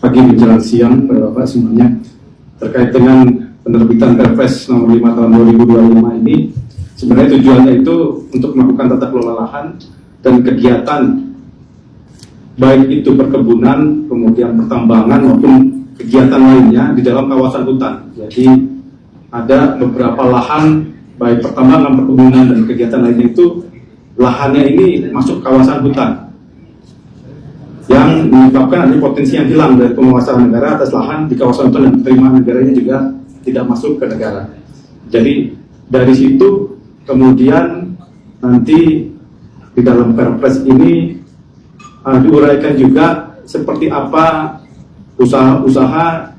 pagi menjelang siang pada Bapak semuanya terkait dengan penerbitan Perpres nomor 5 tahun 2025 ini. Sebenarnya tujuannya itu untuk melakukan tata kelola lahan dan kegiatan baik itu perkebunan, kemudian pertambangan maupun kegiatan lainnya di dalam kawasan hutan. Jadi ada beberapa lahan baik pertambangan, perkebunan dan kegiatan lainnya itu lahannya ini masuk kawasan hutan, yang menyebabkan adanya potensi yang hilang dari penguasaan negara atas lahan di kawasan hutan dan penerimaan negaranya juga tidak masuk ke negara. Jadi dari situ kemudian nanti di dalam Perpres ini diuraikan juga seperti apa usaha-usaha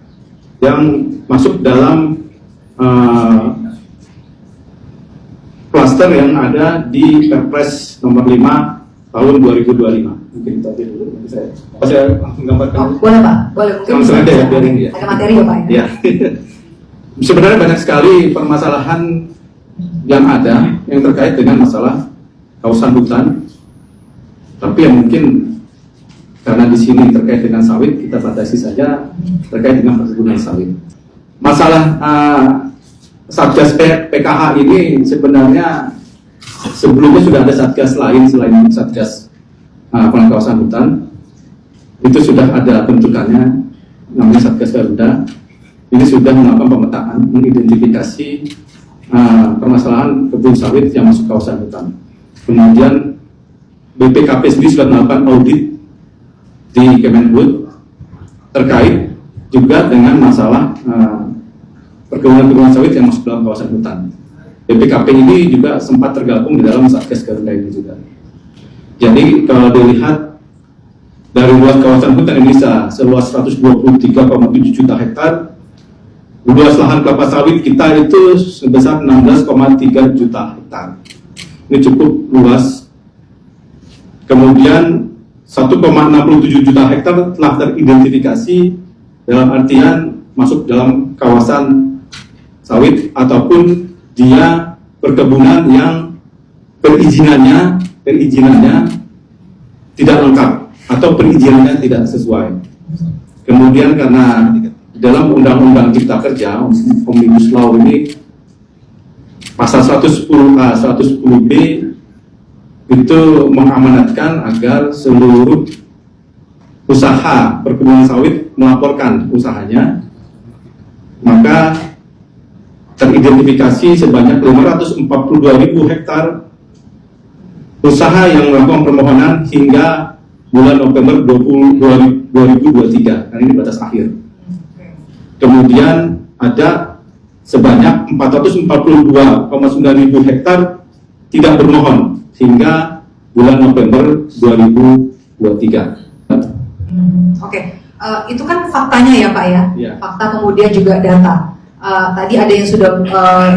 yang masuk dalam klaster yang ada di Perpres nomor 5 tahun 2025. Mungkin tadi dulu saya langsung gambarkan. Boleh Pak, boleh. Mungkin langsung aja ya, biarin ya. Ada materi ya Pak ya? Ya. Sebenarnya banyak sekali permasalahan yang ada yang terkait dengan masalah kawasan hutan. Tapi yang mungkin karena di sini terkait dengan sawit, kita batasi saja terkait dengan perkebunan sawit. Masalah Satgas PKH ini sebenarnya sebelumnya sudah ada Satgas lain selain Satgas pengawasan hutan. Itu sudah ada bentukannya, namanya Satgas Garuda. Ini sudah melakukan pemetaan, mengidentifikasi permasalahan kebun sawit yang masuk kawasan hutan. Kemudian BPKP sendiri sudah melakukan audit di Kemenhub terkait juga dengan masalah perkebunan sawit yang masuk dalam kawasan hutan. BPKP ini juga sempat tergabung di dalam Satgas Garuda ini juga. Jadi kalau dilihat dari luas kawasan hutan Indonesia seluas 123,7 juta hektar, luas lahan kelapa sawit kita itu sebesar 16,3 juta hektar. Ini cukup luas. Kemudian 1,67 juta hektar telah teridentifikasi dalam artian masuk dalam kawasan sawit ataupun dia perkebunan yang perizinannya tidak lengkap atau perizinannya tidak sesuai. Kemudian karena dalam Undang-Undang Cipta Kerja Omnibus Law ini pasal 110A, 110B itu mengamanatkan agar seluruh usaha perkebunan sawit melaporkan usahanya, maka teridentifikasi sebanyak 542.000 hektar usaha yang melakukan permohonan hingga bulan November 2023, karena ini batas akhir. Kemudian ada sebanyak 442,9.000 hektar tidak bermohon hingga bulan November 2023. Oke. Itu kan faktanya ya Pak ya? Ya. Fakta kemudian juga data. Tadi ada yang sudah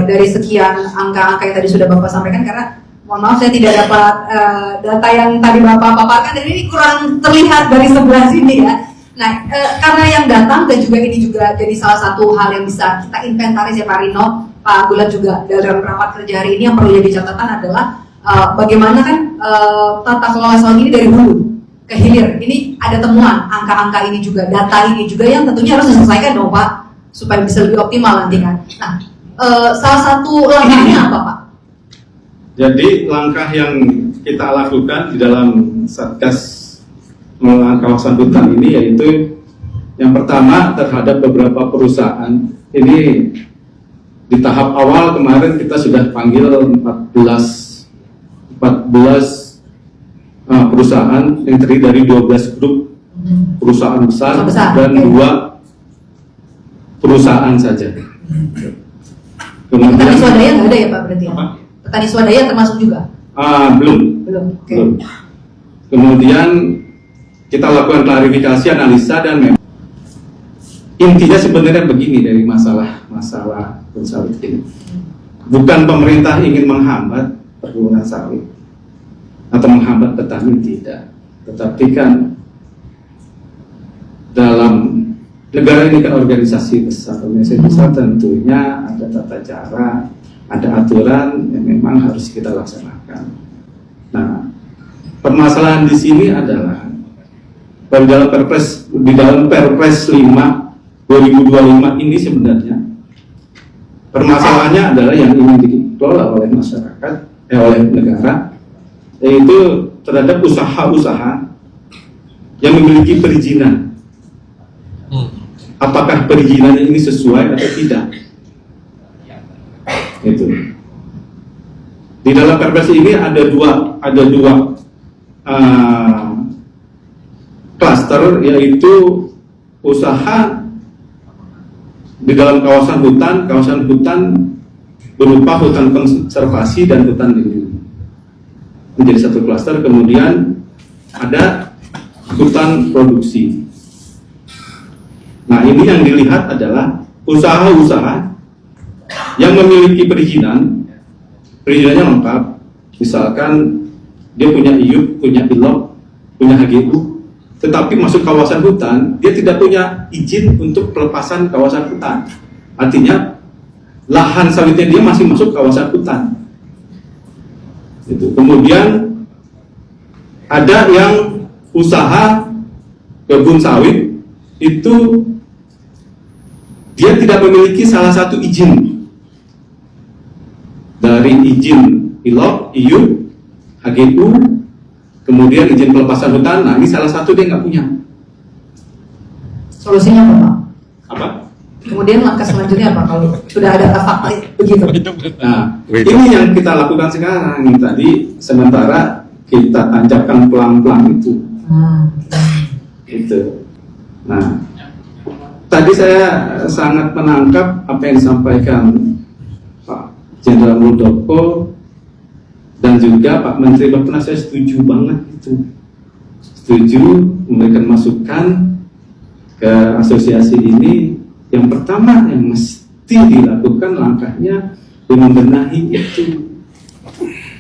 dari sekian angka-angka yang tadi sudah Bapak sampaikan, karena mohon maaf saya tidak dapat data yang tadi Bapak paparkan, dan ini kurang terlihat dari sebelah sini ya. Nah, karena yang datang dan juga ini juga jadi salah satu hal yang bisa kita inventaris ya Pak Rino, Pak Gulat juga dalam rapat kerja hari ini yang perlu jadi catatan adalah bagaimana kan tata kelola sawit ini dari hulu ke hilir. Ini ada temuan angka-angka ini juga, data ini juga yang tentunya harus diselesaikan dong Pak, supaya bisa lebih optimal nanti kan. Nah, salah satu langkahnya apa Pak? Jadi langkah yang kita lakukan di dalam Satgas pengelolaan kawasan hutan ini yaitu yang pertama terhadap beberapa perusahaan. Ini di tahap awal kemarin kita sudah panggil 14 perusahaan yang terdiri dari 12 grup perusahaan besar dan 2 perusahaan saja. Kemudian Petani swadaya nggak ada ya Pak berarti ya? Petani swadaya termasuk juga? Belum. Okay. Belum. Kemudian kita lakukan klarifikasi, analisa, dan memang intinya sebenarnya begini dari masalah sawit ini. Bukan pemerintah ingin menghambat perkebunan sawit atau menghambat petani, tidak. Tetapi kan dalam negara ini kan organisasi besar tentunya ada tata cara, ada aturan yang memang harus kita laksanakan. Nah, permasalahan di sini adalah dan di dalam Perpres 5 2025 ini sebenarnya permasalahannya adalah yang ingin dikelola oleh masyarakat, oleh negara, yaitu terhadap usaha-usaha yang memiliki perizinan. Apakah perizinannya ini sesuai atau tidak? Itu. Di dalam Perpres ini ada dua klaster, yaitu usaha di dalam kawasan hutan berupa hutan konservasi dan hutan lindung menjadi satu klaster. Kemudian ada hutan produksi. Nah, ini yang dilihat adalah usaha-usaha yang memiliki perizinannya lengkap. Misalkan dia punya IUP, punya ILOP, punya HGU, tetapi masuk kawasan hutan, dia tidak punya izin untuk pelepasan kawasan hutan. Artinya lahan sawitnya dia masih masuk kawasan hutan. Itu. Kemudian ada yang usaha kebun sawit, itu dia tidak memiliki salah satu izin, dari izin ILOP, IUP, HGU, kemudian izin pelepasan hutan. Nah, ini salah satu dia nggak punya. Solusinya apa, Pak? Apa? Kemudian langkah selanjutnya apa kalau sudah ada fakta begitu? Nah, ini yang kita lakukan sekarang. Tadi sementara kita tancapkan pelan-pelan itu. Itu. Nah, tadi saya sangat menangkap apa yang disampaikan Pak Jenderal Muldoko dan juga Pak Menteri Bapak. Saya setuju banget itu. Setuju memberikan masukan ke asosiasi ini. Yang pertama yang mesti dilakukan langkahnya membenahi itu.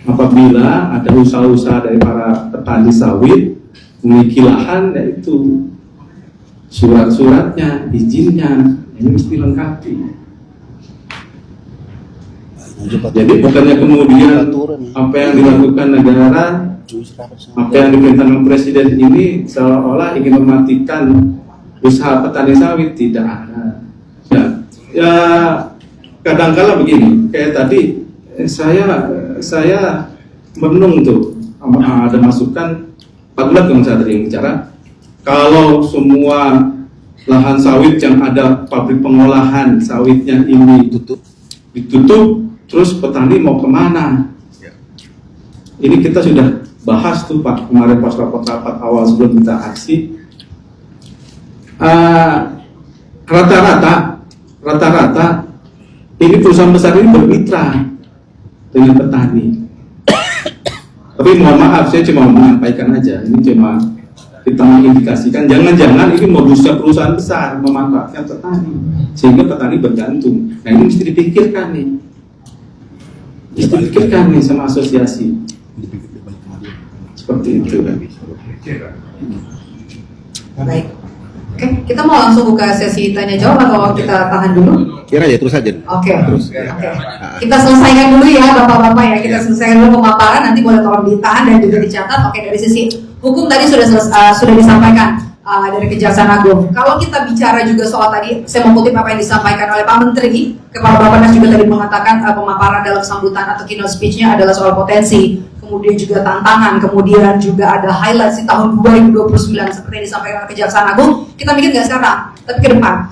Apabila ada usaha-usaha dari para petani sawit memiliki lahan, yaitu surat-suratnya, izinnya, ini mesti lengkapi. Jadi bukannya kemudian apa yang dilakukan negara, apa yang diperintahkan Presiden ini seolah-olah ingin mematikan usaha petani sawit. Tidak ada. Ya kadang-kala begini, kayak tadi saya merenung tuh, ada masukan Pak Bulat yang saya tadi bicara, kalau semua lahan sawit yang ada pabrik pengolahan sawitnya ini ditutup, terus petani mau kemana? Ini kita sudah bahas tuh Pak kemarin pas rapat awal sebelum kita aksi. Rata-rata ini perusahaan besar ini bermitra dengan petani. Tapi mohon maaf, saya cuma menyampaikan aja. Ini cuma kita mengindikasikan, jangan-jangan ini modusnya perusahaan besar memanfaatkan petani sehingga petani bergantung. Nah, ini mesti dipikirkan nih. Mesti dipikirkan nih sama asosiasi. Seperti itu. Baik. Oke, kita mau langsung buka sesi tanya jawab atau kita tahan dulu? Kira ya terus aja. Oke. Kita selesaikan dulu ya Bapak-bapak ya. Kita selesaikan dulu pemaparan, nanti boleh tolong ditahan dan juga dicatat. Oke, dari sisi hukum tadi sudah disampaikan dari Kejaksaan Agung. Kalau kita bicara juga soal tadi, saya mengutip apa yang disampaikan oleh Pak Menteri, Kepala Bappenas juga tadi mengatakan pemaparan dalam sambutan atau keynote speech-nya adalah soal potensi, kemudian juga tantangan, kemudian juga ada highlights di tahun 2029 seperti yang disampaikan oleh Kejaksaan Agung. Kita mikir nggak sekarang, tapi ke depan.